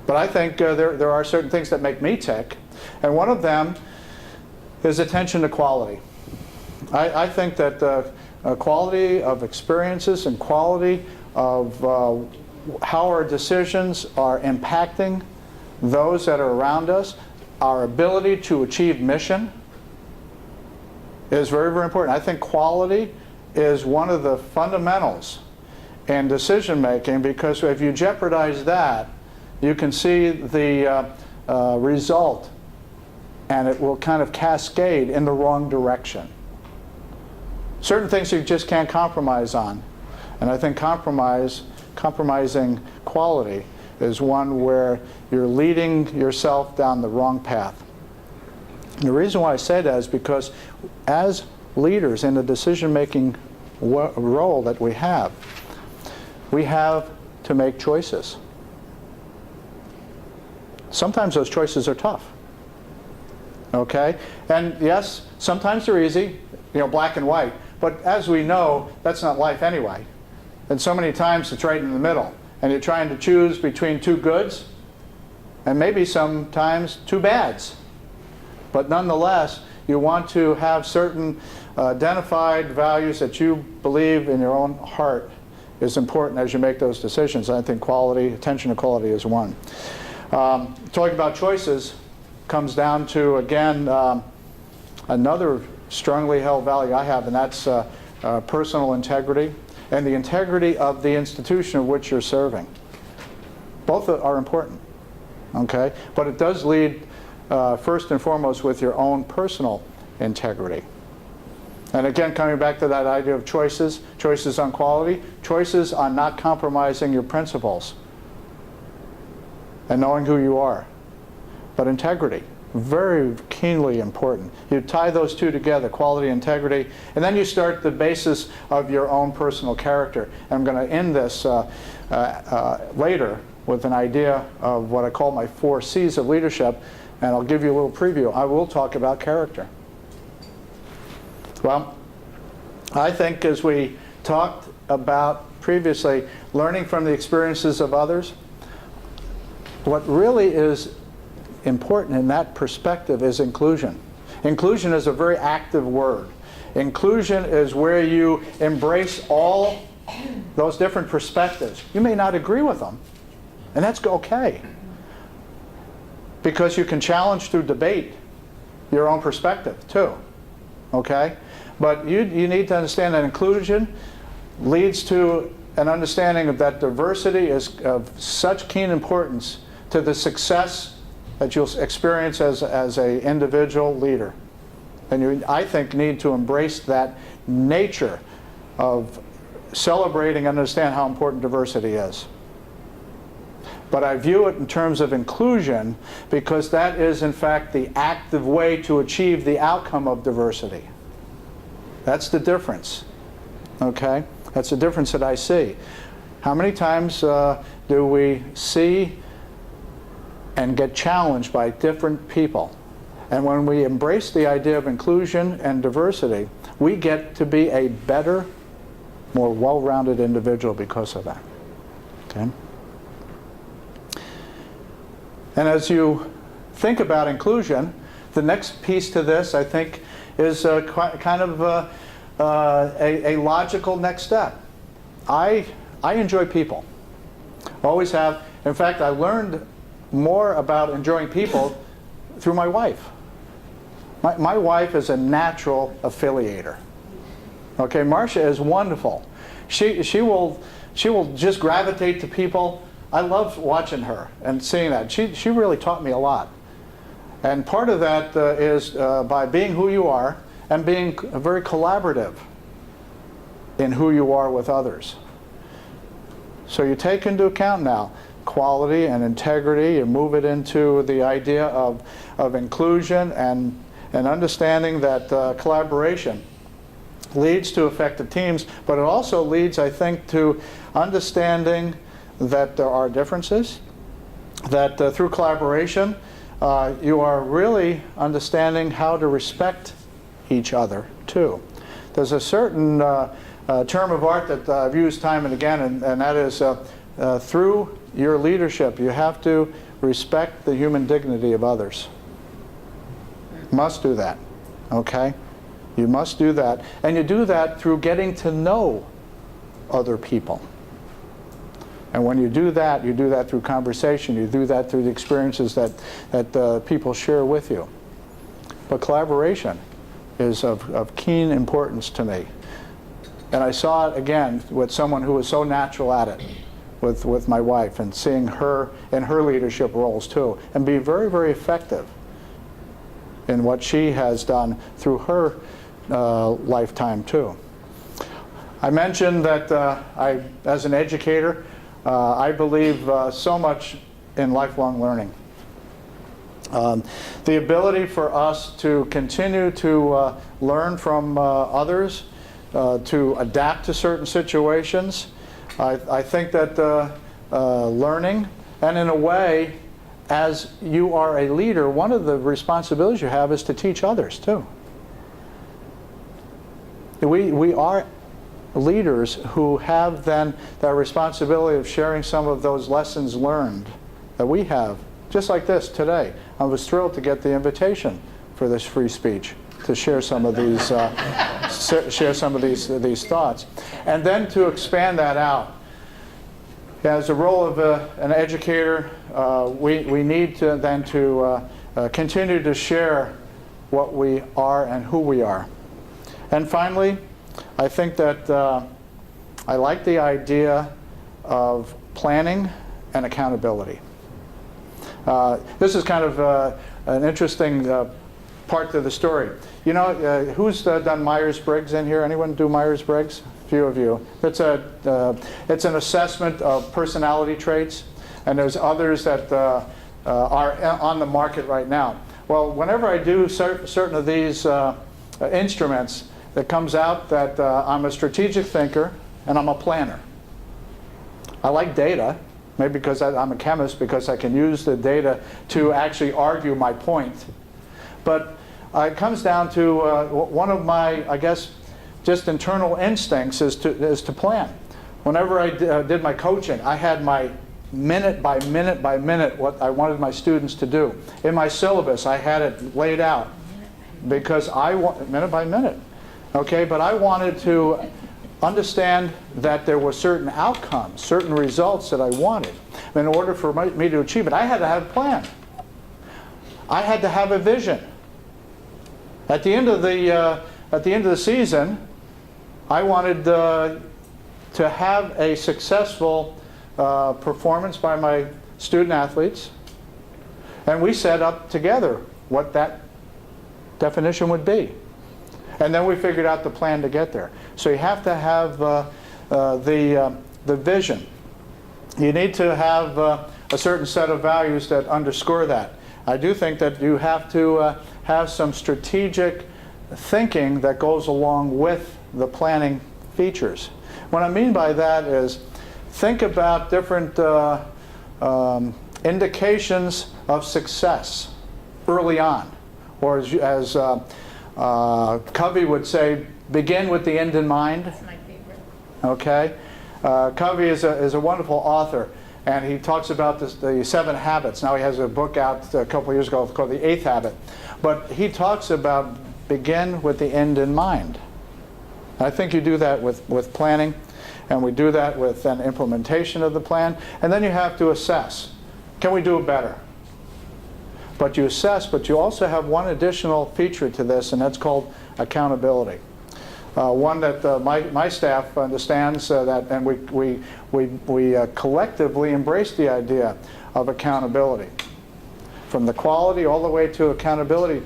But I think there are certain things that make me tick, and one of them is attention to quality. I think that quality of experiences and quality of how our decisions are impacting those that are around us, our ability to achieve mission, is very, very important. I think quality is one of the fundamentals in decision making, because if you jeopardize that, you can see the result, and it will kind of cascade in the wrong direction. Certain things you just can't compromise on, and I think compromising quality is one where you're leading yourself down the wrong path. And the reason why I say that is because as leaders in the decision-making role that we have to make choices. Sometimes those choices are tough. Okay? And yes, sometimes they're easy, black and white. But as we know, that's not life anyway. And so many times it's right in the middle. And you're trying to choose between two goods, and maybe sometimes two bads. But nonetheless, you want to have certain identified values that you believe in your own heart is important as you make those decisions. I think quality, attention to quality is one. Talking about choices comes down to, again, another strongly held value I have, and that's personal integrity and the integrity of the institution of which you're serving. Both are important, okay? But it does lead first and foremost with your own personal integrity. And again, coming back to that idea of choices, choices on quality, choices on not compromising your principles and knowing who you are. But integrity, very keenly important. You tie those two together, quality, integrity, and then you start the basis of your own personal character. I'm going to end this later with an idea of what I call my 4 C's of leadership, and I'll give you a little preview. I will talk about character. Well, I think, as we talked about previously, learning from the experiences of others, what really is important in that perspective is inclusion. Inclusion is a very active word. Inclusion is where you embrace all those different perspectives. You may not agree with them, and that's okay, because you can challenge through debate your own perspective too. Okay? But you need to understand that inclusion leads to an understanding of that diversity is of such keen importance to the success that you'll experience as an individual leader. And you, I think, need to embrace that nature of celebrating and understand how important diversity is. But I view it in terms of inclusion because that is, in fact, the active way to achieve the outcome of diversity. That's the difference. Okay? That's the difference that I see. How many times do we see and get challenged by different people? And when we embrace the idea of inclusion and diversity, we get to be a better, more well-rounded individual because of that. Okay? And as you think about inclusion, the next piece to this, I think, is kind of a logical next step. I enjoy people. Always have. In fact, I learned more about enjoying people through my wife. My wife is a natural affiliator. Okay, Marcia is wonderful. She will just gravitate to people. I love watching her and seeing that. She really taught me a lot. And part of that is by being who you are and being very collaborative in who you are with others. So you take into account now quality and integrity, you move it into the idea of inclusion and understanding that collaboration leads to effective teams, but it also leads, I think, to understanding that there are differences, that through collaboration you are really understanding how to respect each other too. There's a certain term of art that I've used time and again, and that is through your leadership, you have to respect the human dignity of others. Must do that, okay? You must do that. And you do that through getting to know other people. And when you do that through conversation, you do that through the experiences that people share with you. But collaboration is of keen importance to me. And I saw it again with someone who was so natural at it, with my wife, and seeing her in her leadership roles too, and be very, very effective in what she has done through her lifetime too. I mentioned that as an educator, I believe so much in lifelong learning. The ability for us to continue to learn from others, to adapt to certain situations. I think that learning, and in a way, as you are a leader, one of the responsibilities you have is to teach others too. We are leaders who have then the responsibility of sharing some of those lessons learned that we have. Just like this today, I was thrilled to get the invitation for this free speech to share some of these these thoughts, and then to expand that out. As a role of an educator, we need to then continue to share what we are and who we are. And finally, I think that I like the idea of planning and accountability. This is kind of an interesting part to the story. You know, who's done Myers-Briggs in here? Anyone do Myers-Briggs? A few of you. It's an assessment of personality traits, and there's others that are on the market right now. Well, whenever I do certain of these instruments, it comes out that I'm a strategic thinker and I'm a planner. I like data. Maybe because I'm a chemist, because I can use the data to actually argue my point. But it comes down to one of my, I guess, just internal instincts is to plan. Whenever I did my coaching, I had my minute by minute by minute what I wanted my students to do. In my syllabus, I had it laid out because I want minute by minute. Okay, but I wanted to understand that there were certain outcomes, certain results that I wanted. In order for me to achieve it, I had to have a plan. I had to have a vision. At the end of the season, I wanted to have a successful performance by my student athletes, and we set up together what that definition would be. And then we figured out the plan to get there. So you have to have the vision. You need to have a certain set of values that underscore that. I do think that you have to have some strategic thinking that goes along with the planning features. What I mean by that is think about different indications of success early on, or as Covey would say, begin with the end in mind. That's my favorite. Okay, Covey is a wonderful author, and he talks about the 7 habits. Now he has a book out a couple of years ago called The 8th Habit, but he talks about begin with the end in mind. I think you do that with planning, and we do that with an implementation of the plan, and then you have to assess. Can we do it better? But you assess, but you also have one additional feature to this, and that's called accountability. One that my staff understands that, and we collectively embrace the idea of accountability. From the quality all the way to accountability.